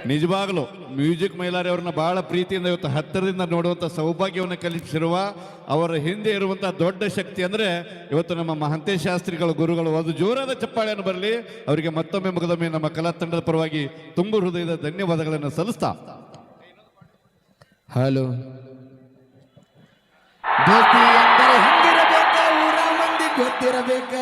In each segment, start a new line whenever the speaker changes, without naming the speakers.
ನಿಜವಾಗಲೂ ಮ್ಯೂಸಿಕ್ ಮೈಲಾರಿ ಅವ್ರನ್ನ ಬಹಳ ಪ್ರೀತಿಯಿಂದ ಇವತ್ತು ಹತ್ತಿರದಿಂದ ನೋಡುವಂಥ ಸೌಭಾಗ್ಯವನ್ನು ಕಲಿಸಿರುವ ಅವರ ಹಿಂದೆ ಇರುವಂಥ ದೊಡ್ಡ ಶಕ್ತಿ ಅಂದರೆ ಇವತ್ತು ನಮ್ಮ ಮಹಂತೇಶ್ ಶಾಸ್ತ್ರಿಗಳ ಗುರುಗಳು. ಒಂದು ಜೋರಾದ ಚಪ್ಪಾಳೆಯನ್ನು ಬರಲಿ ಅವರಿಗೆ ಮತ್ತೊಮ್ಮೆ ಮುಗದೊಮ್ಮೆ ನಮ್ಮ ಕಲಾ ತಂಡದ ಪರವಾಗಿ ತುಂಬು ಹೃದಯದ ಧನ್ಯವಾದಗಳನ್ನು ಸಲ್ಲಿಸ್ತಾ.
ಹಲೋ ದೋಸ್ತಿ ಅಂದರೆ ಹಿಂದಿರಬೇಕ, ಊರ ಮಂದಿ ಗೊತ್ತಿರಬೇಕ.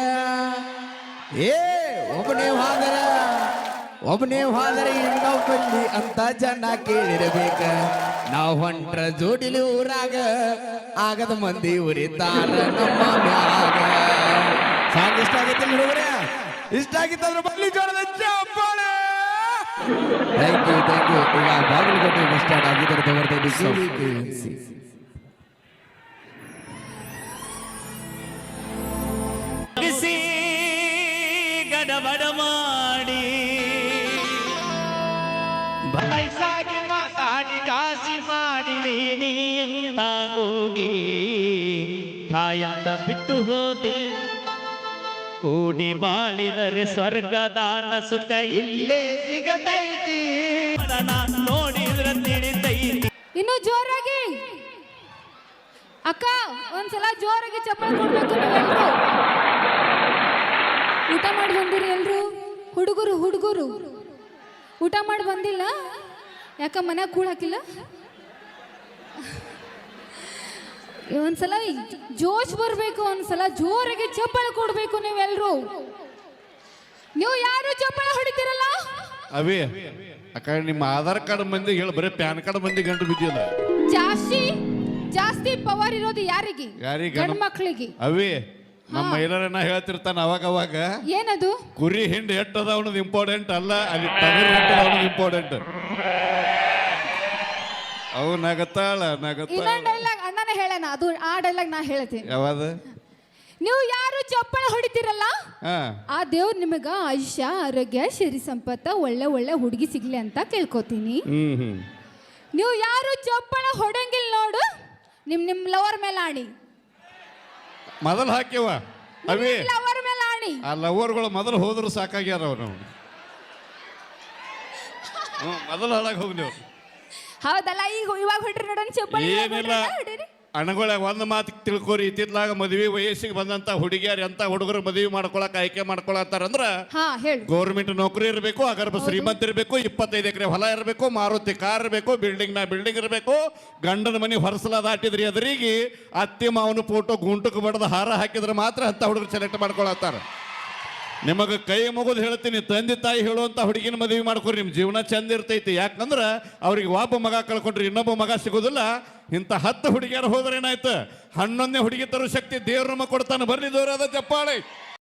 ಒಬ್ಬನೇ ಹೋದರೆ ಇನ್ನೊಬ್ಬಲ್ಲಿ ಅಂತ ಜನ ಕೇಳಿರಬೇಕ. ನಾವು ಹೊಂಟ್ರ ಜೋಡಿಲಿ ಊರಾಗ ಆಗದ ಮಂದಿ ಉರಿತಾರ ನಮ್ಮ ಮ್ಯಾಗ. ಸಾಂಗ್ ಇಷ್ಟ ಆಗೈತಿ ಹುಡುಗರ? ಇಷ್ಟ ಆಗಿತ್ತಂದ್ರೆ ಬಲ್ಲಿ ಜೋರದ ಚಪ್ಪಾಳೆ. Thank you. ಈಗ ಬಾಗಲಕೋಟೆ ಬಸ್ ಸ್ಟ್ಯಾಂಡ್ ಆಗಿದ್ದರೆ ಬರ್ತೈತಿ.
ಗಡಬಡ ಮಾಡಿ ಬಯಸಾಗಿ ಮಾತಾಡಿ ಕಾಸಿ ಮಾಡಿ ಹೋಗಿ ಕಾಯಂತ ಬಿಟ್ಟು ಹೋದೆ. ಕೂಡಿ ಬಾಳಿದರೆ ಸ್ವರ್ಗದಾನ ಸುಖ ಇಲ್ಲೇ ಸಿಗತೈತಿ, ನೋಡಿದ್ರೆ ತಿಳಿತೈತಿ.
ಇನ್ನು ಜೋರಾಗಿ ಅಕ್ಕ ಒಂದ್ಸಲ ಜೋರಾಗಿ ಚಪ್ಪಾಳೆ ಕೊಡ್ಬೇಕು ನೀವೆಲ್ರು. ಊಟ ಮಾಡಿ ಬಂದಿರಿ ಎಲ್ರು? ಹುಡುಗರು ಊಟ ಮಾಡಿ ಬಂದಿಲ್ಲ? ಯಾಕ ಮನ್ಯಾಗ ಕೂಡಾಕಿಲ್ಲ? ಒಂದ್ಸಲ ಜೋಶ್ ಬರ್ಬೇಕು, ಒಂದ್ಸಲ ಜೋರಾಗಿ ಚಪ್ಪಾಳೆ ಕೊಡ್ಬೇಕು ನೀವೆಲ್ರು. ನೀವು ಯಾರು ಚಪ್ಪಾಳೆ ಹೊಡಿತೀರಲ್ಲ?
ಅವೇ ಅಕ್ಕ ನಿಮ್ಮ ಆಧಾರ್ ಕಾರ್ಡ್ ಮಂದಿ ಹೇಳ, ಬರೀ ಪ್ಯಾನ್ ಕಾರ್ಡ್ ಮಂದಿ ಗಂಟು ಬಿದ್ದಿಲ್ಲ.
ಜಾಸ್ತಿ ಪವರ್ ಇರೋದು ಯಾರಿಗೆ? ಗಂಡ ಮಕ್ಕಳಿಗೆ.
ಅವೇ ನಮ್ಮ ಮಹಿಳೆಯರನ್ನ ಹೇಳ್ತಿರ್ತಾನ ಅವಾಗ
ಏನದು?
ಕುರಿ ಹಿಂಡ್ ಎಟ್ಟದ ಅನ್ನೋದು ಇಂಪಾರ್ಟೆಂಟ್ ಅಲ್ಲ, ಅಲ್ಲಿ ಟಗರು ಎಟ್ಟದ ಅನ್ನೋದು ಇಂಪಾರ್ಟೆಂಟ್. ಅವು ನಗತಾಳ
ಡೈಲಾಗ್ ಅಣ್ಣನೇ ಹೇಳೋಣ, ಅದು ಆ ಡೈಲಾಗ್ ನಾ ಹೇಳ್ತೀನಿ.
ಯಾವಾಗ
ನೀವು ಯಾರು ಚಪ್ಪಾಳೆ ಹೊಡಿತೀರಲ್ಲ, ಆ ದೇವ್ರು ನಿಮಗ ಆಯುಷ್ಯ, ಆರೋಗ್ಯ, ಸಿರಿ ಸಂಪತ್ತ, ಒಳ್ಳೆ ಹುಡುಗಿ ಸಿಗ್ಲಿ ಅಂತ ಕೇಳ್ಕೊತೀನಿ. ನೀವು ಯಾರು ಚಪ್ಪಾಳೆ ಹೊಡಂಗಿಲ್ಲ ನೋಡು, ನಿಮ್ ಲವರ್ ಮೇಲೆ ಆಣಿ.
ಮೊದಲು ಹಾಕ್ಯವ ಅವೇ
ಲವರ್ ಮೇಲೆ ಆಣಿ.
ಆ ಲವರ್ಗಳು ಮೊದಲು ಹೋದ್ರು ಸಾಕಾಗ್ಯಾರ ಅವ್ರು. ಮೊದಲು ಹಾಳಾಗಿ ಹೋಗ್ಲಿ ಅವ್ರು.
ಹೌದಲ್ಲ? ಇವಾಗ ಹೊಡ್ರಿ ನೋಡೋಣ ಚಪ್ಪಾಳೆ.
ಏನಿಲ್ಲ ಅಣಗೊಳಗ ಒಂದು ಮಾತು ತಿಳ್ಕೊರಿ. ಇತ್ತಿತ್ಲಾಗ ಮದುವೆ ವಯಸ್ಸಿಗೆ ಬಂದಂತ ಹುಡುಗಿಯರು ಎಂತ ಹುಡುಗರು ಮದುವೆ ಮಾಡ್ಕೊಳಕ್ ಆಯ್ಕೆ ಮಾಡ್ಕೊಳತ್ತಾರಂದ್ರ ಗೌರ್ಮೆಂಟ್ ನೌಕರಿ ಇರಬೇಕು, ಅಗರ್ಭ ಶ್ರೀಮಂತ ಇರಬೇಕು, 25 ಎಕರೆ ಹೊಲ ಇರಬೇಕು, ಮಾರುತಿ ಕಾರ್ ಇರಬೇಕು, ಬಿಲ್ಡಿಂಗ್ ಇರಬೇಕು, ಗಂಡನ ಮನೆ ಹೊರಸಲ ದಾಟಿದ್ರಿ ಅದರಿಗೆ ಅತ್ತಿ ಮಾವನ ಫೋಟೋ ಗುಂಟಕ್ಕೆ ಬಡದ ಹಾರ ಹಾಕಿದ್ರೆ ಮಾತ್ರ ಅಂತ ಹುಡುಗರು ಸೆಲೆಕ್ಟ್ ಮಾಡ್ಕೊಳತ್ತಾರ. ನಿಮಗೆ ಕೈ ಮುಗಿದು ಹೇಳ್ತೀನಿ, ತಂದೆ ತಾಯಿ ಹೇಳುವಂತ ಹುಡುಗಿನ ಮದುವೆ ಮಾಡ್ಕೊರಿ, ನಿಮ್ಮ ಜೀವನ ಚಂದ ಇರ್ತೈತಿ. ಯಾಕಂದ್ರೆ ಅವ್ರಿಗೆ ಒಬ್ಬ ಮಗ ಕಳ್ಕೊಂಡ್ರಿ ಇನ್ನೊಬ್ಬ ಮಗ ಸಿಗೋದಿಲ್ಲ. ಇಂಥ 10 ಹುಡುಗಿಯರು ಹೋದ್ರೆ ಏನಾಯ್ತು, 11ನೇ ಹುಡುಗಿ ತರೋ ಶಕ್ತಿ ದೇವ್ರ ನಮಗೆ ಕೊಡ್ತಾನೆ. ಬರ್ಲಿ ಜೋರಾದ ಚಪ್ಪಾಳೆ.